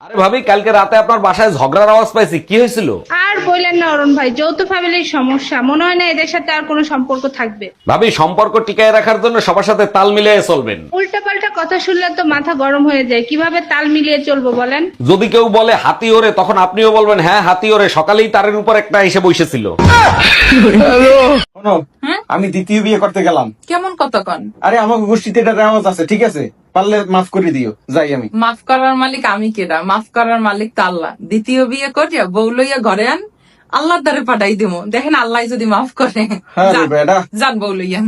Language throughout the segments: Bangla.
আরে ভাবি, কালকে রাতে আপনার বাসায় ঝগড়ার আওয়াজ পাইছি, কি হয়েছিল? আর বললেন না অরুণ ভাই, যৌথ ফ্যামিলির সমস্যা। মনে হয় না এদের সাথে আর কোনো সম্পর্ক থাকবে। ভাবি, সম্পর্ক টিকায় রাখার জন্য সবার সাথে তাল মিলিয়ে চলবেন। উল্টা পাল্টা কথা শুনলে তো মাথা গরম হয়ে যায়। কিভাবে তাল মিলিয়ে চলবো বলেন? যদি কেউ বলে হাতি ওরে, তখন আপনিও বলবেন হ্যাঁ হাতি ওরে, সকালেই তারের উপর একটা এসে বসেছিল। শোনো, আমি দ্বিতীয় বিয়ে করতে গেলাম। কেমন কতক্ষণ? আরে আমার গোষ্ঠীতে এটা রেওয়াজ আছে, ঠিক আছে? পারলে মাফ করে দিও, যাই আমি। মাফ করার মালিক আমি কেডা? মাফ করার মালিক তো আল্লাহ। দ্বিতীয় বিয়ে করিয়া বউ লইয়া ঘরে আন, আল্লাহর দ্বারে পাঠাই দিমু। দেখেন আল্লাহ যদি মাফ করে। হ্যাঁ রে যান, বেটা। যান বউ লইয়া।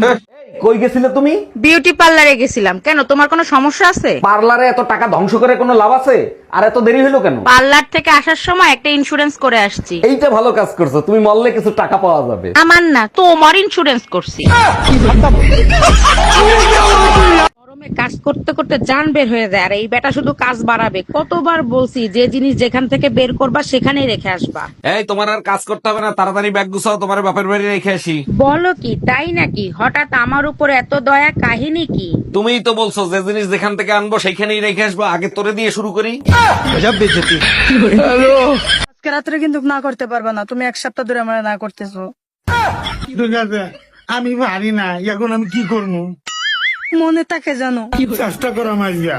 কই গেছিলে তুমি? বিউটি পার্লারে গেছিলাম। কেন, তোমার কোনো সমস্যা আছে? পার্লারে এত টাকা ধ্বংস করে কোনো লাভ আছে? আর এত দেরি হলো কেন? পার্লার থেকে আসার সময় একটা ইন্স্যুরেন্স করে আসছি। এইটা ভালো কাজ করছো, তুমি মরলে কিছু টাকা পাওয়া যাবে। আমার না, তোমার ইন্স্যুরেন্স করছি। গরমে কাজ করতে করতে জান বের হয়ে যায়, আর এই বেটা শুধু কাজ বাড়াবে। কতবার বলছি যে জিনিস যেখান থেকে বের করবা সেখানেই রেখে আসবা। এই, তোমার আর কাজ করতে হবে না, তাড়াতাড়ি ব্যাগ গুছাও, তোমার বাপের বাড়ি রেখে আসি। বলো কি, তাই নাকি? হঠাৎ আমার উপর এত দয়া, কাহিনী কি? তুমিই তো বলছো যে জিনিস যেখান থেকে আনবো সেইখানেই রেখে আসবো। আগে তোরে দিয়ে শুরু করি। আজকে রাত্রে কিন্তু না করতে পারবে না, তুমি 1 সপ্তাহ ধরে আমার না করতেছো। ঠিক আছে, আমি পারি না, এখন আমি কি করবো? মনে থাকে জানো। চেষ্টা করো মাইয়া।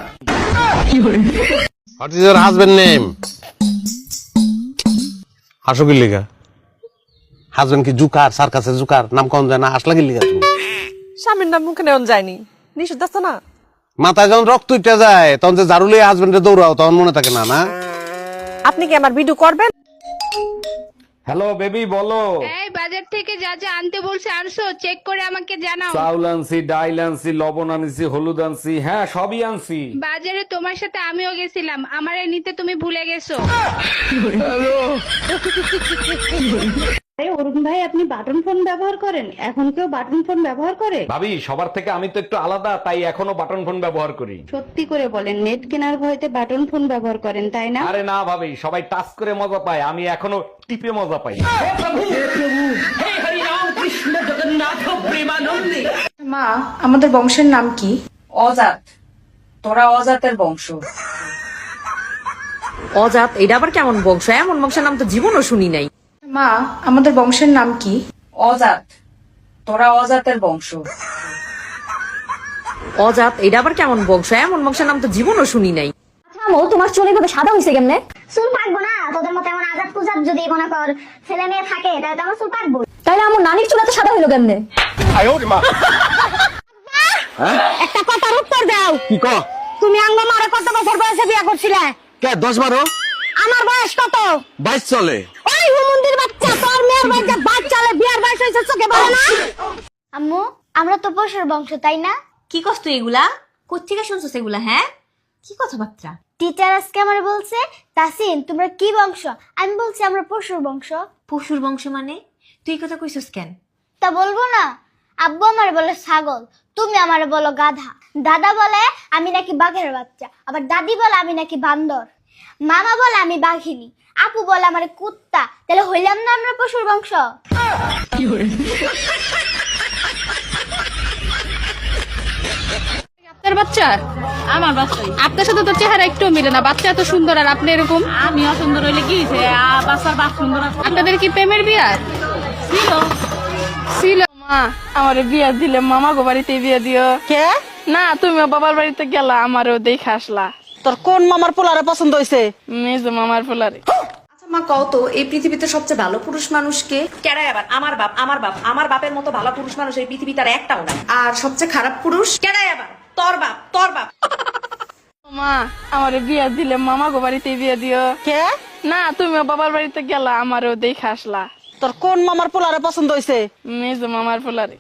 What is your husband name? হাসো কি লিগা? হাজবেন্ড কি জুকার, সার্কাসে জুকার? নাম কোন যায় না, আসলা কি লিগা তুমি? স্বামীর নাম মুখে নেওয়া যায়নি, নিষেধ আছে না? মাথায় যখন রক্ত উঠে যায় তখন যে ঝাড়ু লিয়ে হাজবেন্ডে দৌড়াও, তখন মনে থাকে না? না আপনি কি আমার ভিডিও করবেন? হ্যালো বেবি, বলো। এই বাজার থেকে যা যা আনতে বলছে আনছো? চেক করে আমাকে জানাও। চাউল আনছি, ডাইল আনছি, লবণ আনছি, হলুদ আনছি, হ্যাঁ সবই আনছি। বাজারে তোমার সাথে আমিও গেছিলাম, আমারে নিতে তুমি ভুলে গেছো। অরুণ ভাই, আপনি বাটন ফোন ব্যবহার করেন? এখন কেউ বাটন ফোন ব্যবহার করে? ভাবি, সবার থেকে আমি তো একটু আলাদা, তাই এখনো বাটন ফোন ব্যবহার করি। সত্যি করে বলেন, নেট কেনার ভয়তে বাটন ফোন ব্যবহার করেন, তাই না? আরে না ভাবি, সবাই টাচ করে মজা পায়, আমি এখনো টিপে মজা পাই। মা, আমাদের বংশের নাম কি? অজাত। তোরা অজাতের বংশ। অজাত, এটা আবার কেমন বংশ? এমন বংশের নাম তো জীবনও শুনি নাই। মা, আমাদের বংশের নাম কি? অজাত। তোরা অজাতের বংশ। অজাত, এটা আবার কেমন বংশ? এমন বংশের নাম তো জীবনও শুনি নাই। তোমার চুল এভাবে সাদা হয়েছে কেমনে? চুল পাকবো না, তোদের মতো এমন আজাদ কুজাত যদি মনে কর ছেলে মেয়ে থাকে, তাহলে তো আমার চুল পাকবো। তাইলে আমার নানির চুল এত সাদা হইলো কেমনে? একটা কথার উত্তর দাও। কি ক? তুমি আঙ্গ মারে কত বছর বয়সে বিয়ে করছিলে? কে 10-12? আমার বয়স কত? 22 চলে। ওই হুমুন্দির বাচ্চা, তোর মেয়ের বয়সে বাচ্চালে বিয়ার বয়স হয়েছে, চোখে বলে না? আম্মু, আমরা তো পশুর বংশ, তাই না? কি কষ্ট এগুলা? কোত্থেকে শুনছো সেগুলা? হ্যাঁ, কি কথাবার্তা? টিচার আজকে আমার বলছে, তাসিন তোমরা কি বংশ? আমি বলছি আমরা পশুর বংশ। পশুর বংশ মানে? তুই কথা কইছস কেন? তা বলবো না? আব্বু আমার বলে ছাগল, তুমি আমার বলো গাধা। দাদা বলে আমি নাকি বাঘের বাচ্চা, আবার দাদি বলে আমি নাকি বান্দর। মামা বলে আমি বাঘিনী, আপু বলে আমার কুত্তা। তাহলে হইলাম না আমরা পশুর বংশ? আপনার বাচ্চা? আমার বাচ্চা। আপনার সাথে তো চেহারা একটু মিলে না, বাচ্চা এত সুন্দর আর আপনি এরকম। আমি অসুন্দর হইলে কি হয়েছে? বাচ্চার বাপ সুন্দর। আপনাদের কি প্রেমের বিয়া ছিল? ছিল। মা, আমার বিয়া দিলে মামা গো বাড়িতে বিয়া দিও। কে? না, তুমিও বাবার বাড়িতে গেলা, আমারও দেখে আসলা। তোর কোন মামার পোলারে পছন্দ হয়েছে? মেজো মামার ফুলারে। আচ্ছা মা, কও তো এই পৃথিবীতে সবচেয়ে ভালো পুরুষ মানুষকে? কেডাই আবার? আমার বাপ। আমার বাপ। আমার বাপের মতো ভালো পুরুষ মানুষ এই পৃথিবীতে আর একটাও নাই। আর সবচেয়ে খারাপ পুরুষ? কেডাই আবার? তোর বাপ। তোর বাপ। মা, আমার বিয়া দিলে মামা গো বাড়িতে বিয়া দিও। কে? না, তুমিও বাবার বাড়িতে গেলা, আমারও দেখে আসলা। তোর কোন মামার পোলারে পছন্দ হয়েছে? মেজো মামার ফুলারে।